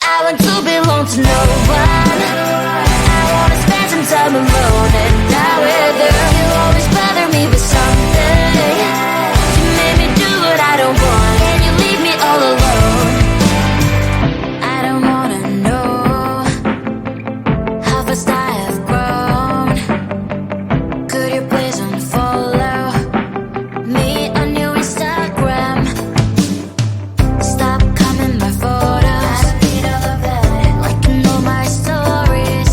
I want to belong to no one. I wanna spend some time alone and not with her. You always bother me with something. You made me do what I don't want, and you leave me all alone. I don't wanna know how fast I have grown. Could you please unfollow me on your Instagram? Stop commenting my photos. I don't need all of that. Liking all my stories.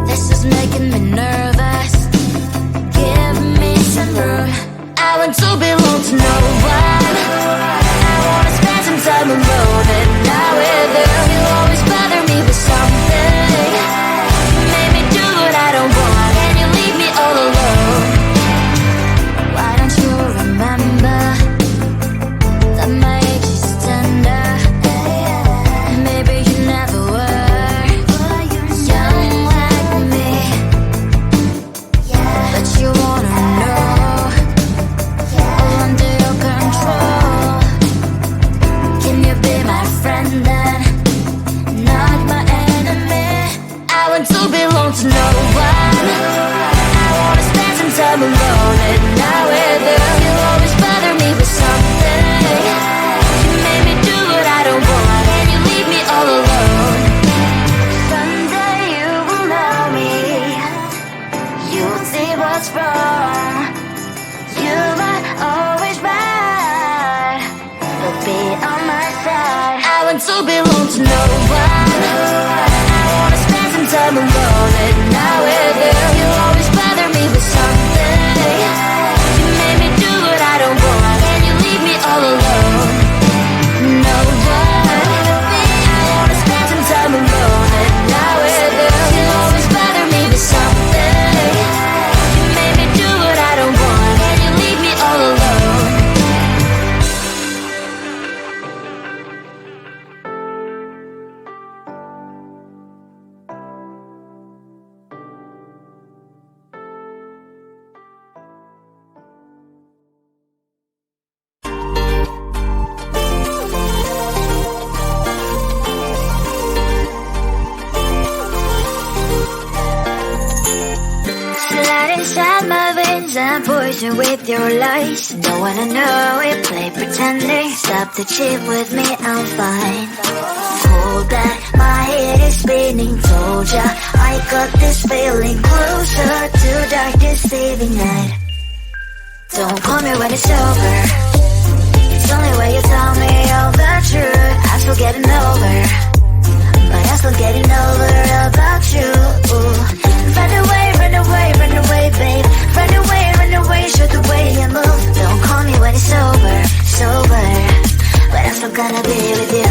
This is making me nervous. Give me some room. I want to belong to no one. I wanna spend some time alone and not with her. You always bother me with something. You made me do what I don't want, and you leave me all alone. Why don't you remember that my age is tender? Maybe you never were young like me, but you wanna know all under your control. Can you be my friend then, not my enemy? I want to belong to no one. I wanna spend some time alone and not with her. You always bother me with something. You made me do what I don't want, and you leave me all alone. Someday you will know me. You'll see what's wrong. You might always right, but be on my side. I want to belong to no one. I wanna spend some time alone and not with her. You always bother me with something. You made me do what I don't want, and you leave me all alone. No one. I wanna spend some time alone and not with her. You always bother me with something. You made me do what I don't want, and you leave me all alone. Slide inside my veins and poison with your lies. Don't wanna know it, play pretending. Stop the cheat with me, I'm fine. Hold back, my head is spinning. Told ya, I got this feeling closer to dark deceiving night. Don't call me when it's over. It's only when you tell me all the truth. I'm still getting over, but I'm still getting over about you. Run away, run away, run away, babe. Run away, show the way you move. Don't call me when it's over, sober, but I'm still gonna be with you.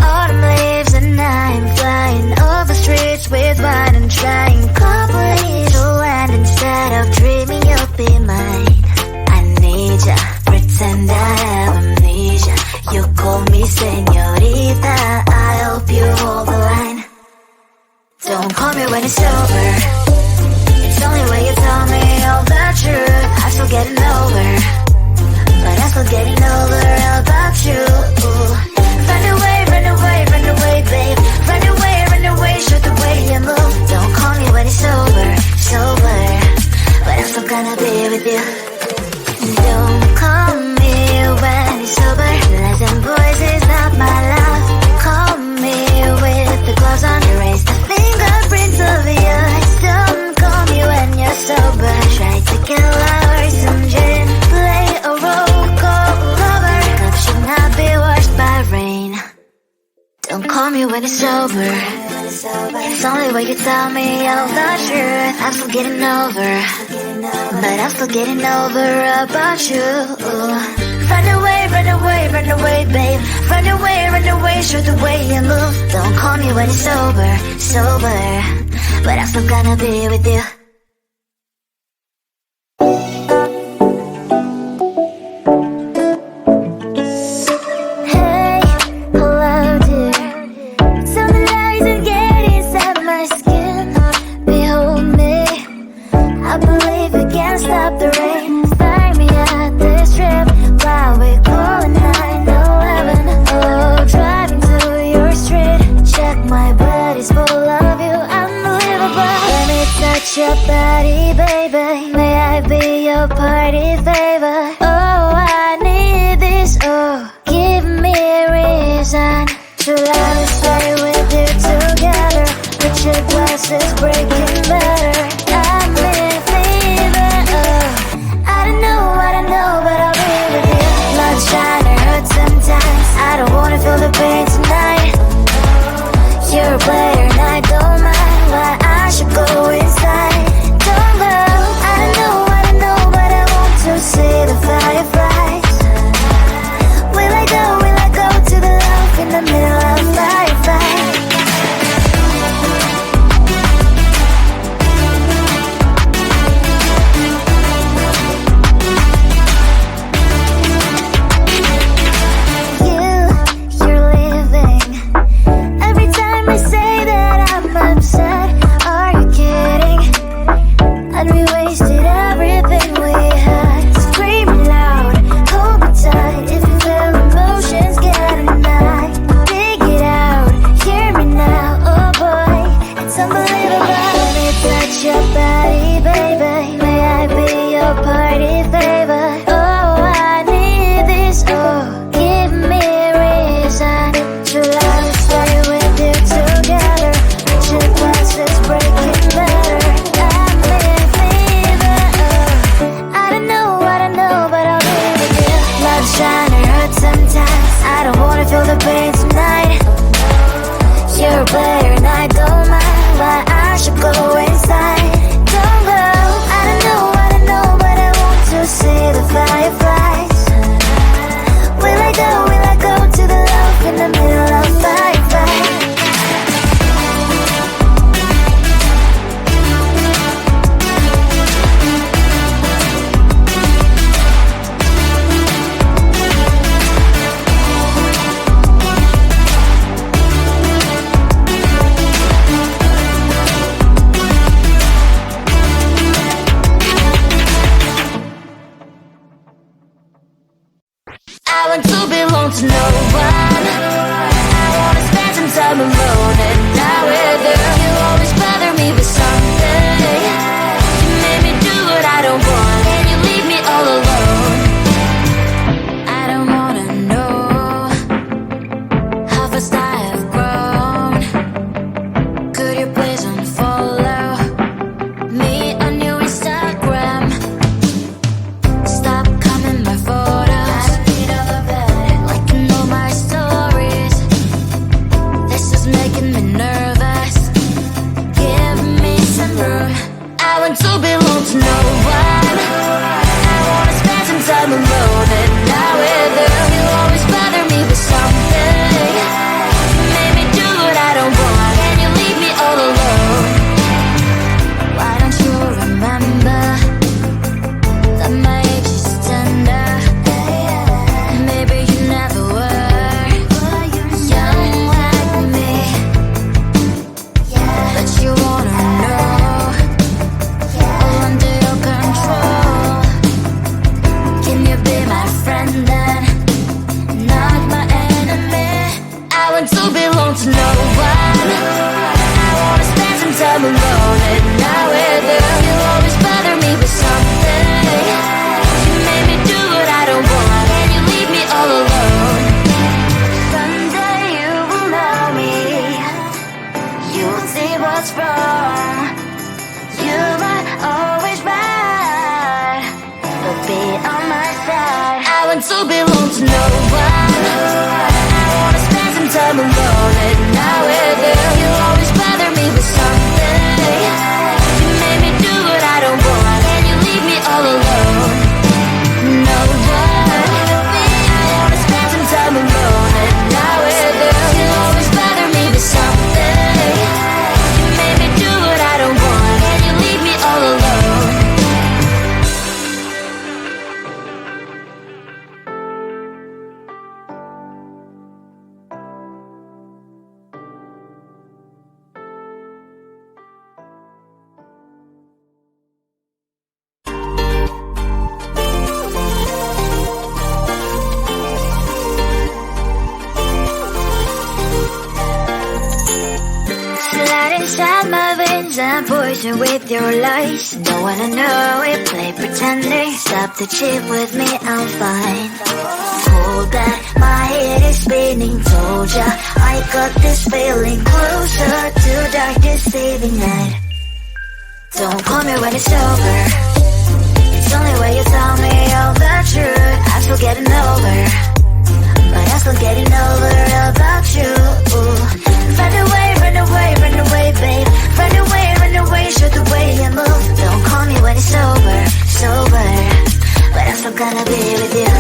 Autumn leaves and I'm flying over streets with wine and trying couples to land instead of dreaming you'll be mine. I need ya, pretend I have amnesia. You call me señorita, I hope you hold the line. Don't call me when it's over. It's only when you tell me all the truth. I'm still getting over, but I'm still getting over about you. Run away, run away, run away, babe. Run away, show the way you move. Don't call me when it's over, sober, but I'm still gonna be with you. Don't call me when it's over. Lies and boys is not my love. Call me with the gloves on. Erase the fingerprints of yours. Don't call me when you're sober. Try to kill our some gin. Play a role, call lover. Cup should not be washed by rain. Don't call me when it's over. It's only when you tell me all the truth. I'm still getting over, but I'm still getting over about you. Run away, run away, run away, babe. Run away, show the way you move. Don't call me when it's over, sober, but I'm still gonna be with you. all the pain tonight. You're a player and I don't mind why I should go inside. Don't go, I don't know, but I want to see the fireflies. Will I go to the love in the middle of firefight? I want to belong to no one. I wanna spend some time alone and not with you. You always bother me with something. You made me do what I don't want and you leave me all alone. I don't wanna know how fast I have grown. Could you please unfollow me on your Instagram? Stop coming my photos. To belong to no one. I wanna spend some time alone and not with you. You always bother me with something. You made me do what I don't want and you leave me all alone. Why don't you remember that my age is tender? Maybe you never were young like me, but you wanna know under your control. Can you be my friend then, not my enemy? I want to belong to no one. I wanna spend some time alone and not with you. You always bother me with something. You made me do what I don't want and you leave me all alone. Someday you will know me. You'll see what's wrong. You might always right, but be on my side. I want to belong to no one. I wanna spend some time alone and not with you. You always bother me with something. You made me do what I don't want and you leave me all alone. No one. I wanna spend some time alone and not with you. You always bother me with something. You made me do what I don't want and you leave me all alone. Slide inside my veins and poison with your lies. Don't wanna know it, play pretending. Stop the cheat with me, I'm fine. Hold back, my head is spinning. Told ya, I got this feeling. Closer to dark deceiving night. Don't call me when it's over. It's only when you tell me all the truth. I'm still getting over, but I'm still getting over about you. Run away, run away, run away, babe. Run away, show the way you move. Don't call me when it's over, sober, but I'm still gonna be with you.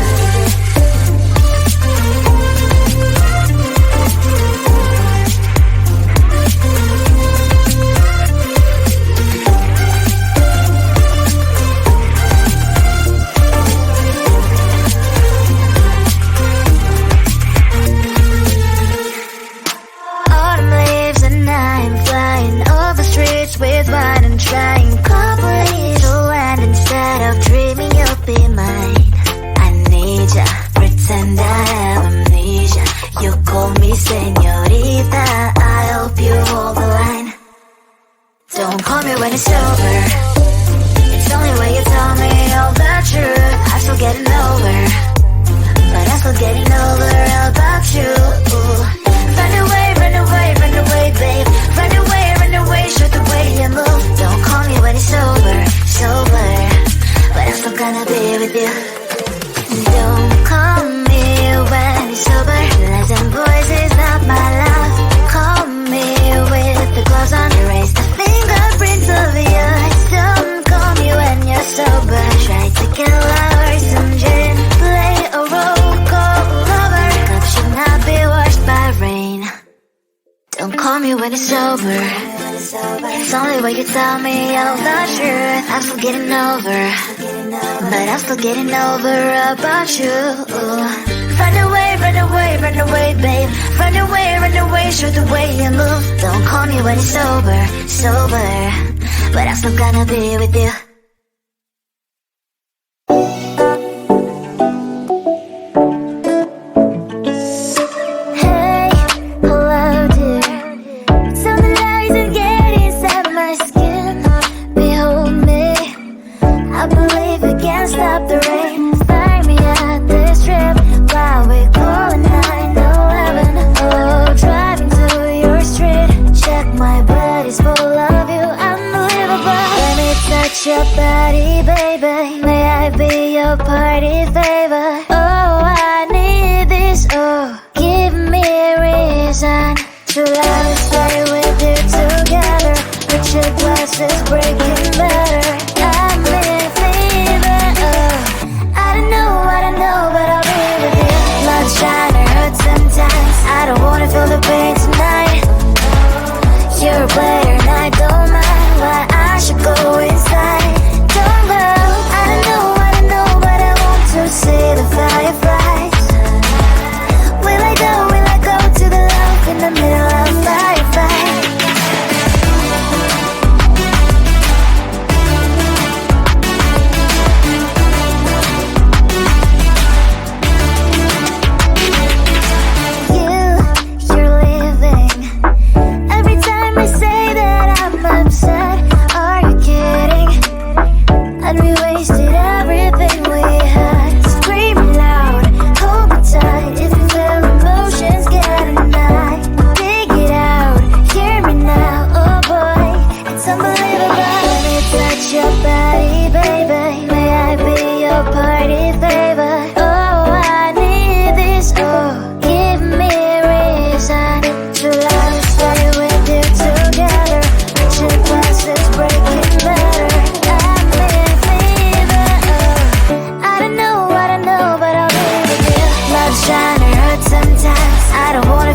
With wine and trying coupling to land instead of dreaming you'll be mine. I need ya, pretend I have amnesia. You call me señorita, I hope you hold the line. Don't call me when it's over. It's only when you tell me all the truth. I'm still getting over, but I'm still getting over about you. Run away, run away, run away, babe. Run away, show the way you move. Don't call me when it's over, sober, but I'm still gonna be with you. Don't call me when it's over. me when it's over. It's only when you tell me all the truth. I'm still getting over, but I'm still getting over about you. Run away, run away, run away, babe. Run away, show the way you move. Don't call me when it's sober, but I'm still gonna be with you. Stop the rain, find me at this strip while we calling 911. Oh, driving to your street, check my body's full of you, unbelievable. Let me touch your body, baby. May I be your party favor? Oh, I need this. Oh, give me a reason to let me stay with you together. Put your glasses breaking better. I'm in fever. I don't know, but I'll be with you. Love's trying to hurt sometimes. I don't wanna feel the pain tonight. You're a player and I don't mind. Why I should go inside. Don't go. I don't know, but I want to see the fireflies. Will I go to the love in the middle of firefight?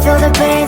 Feel the pain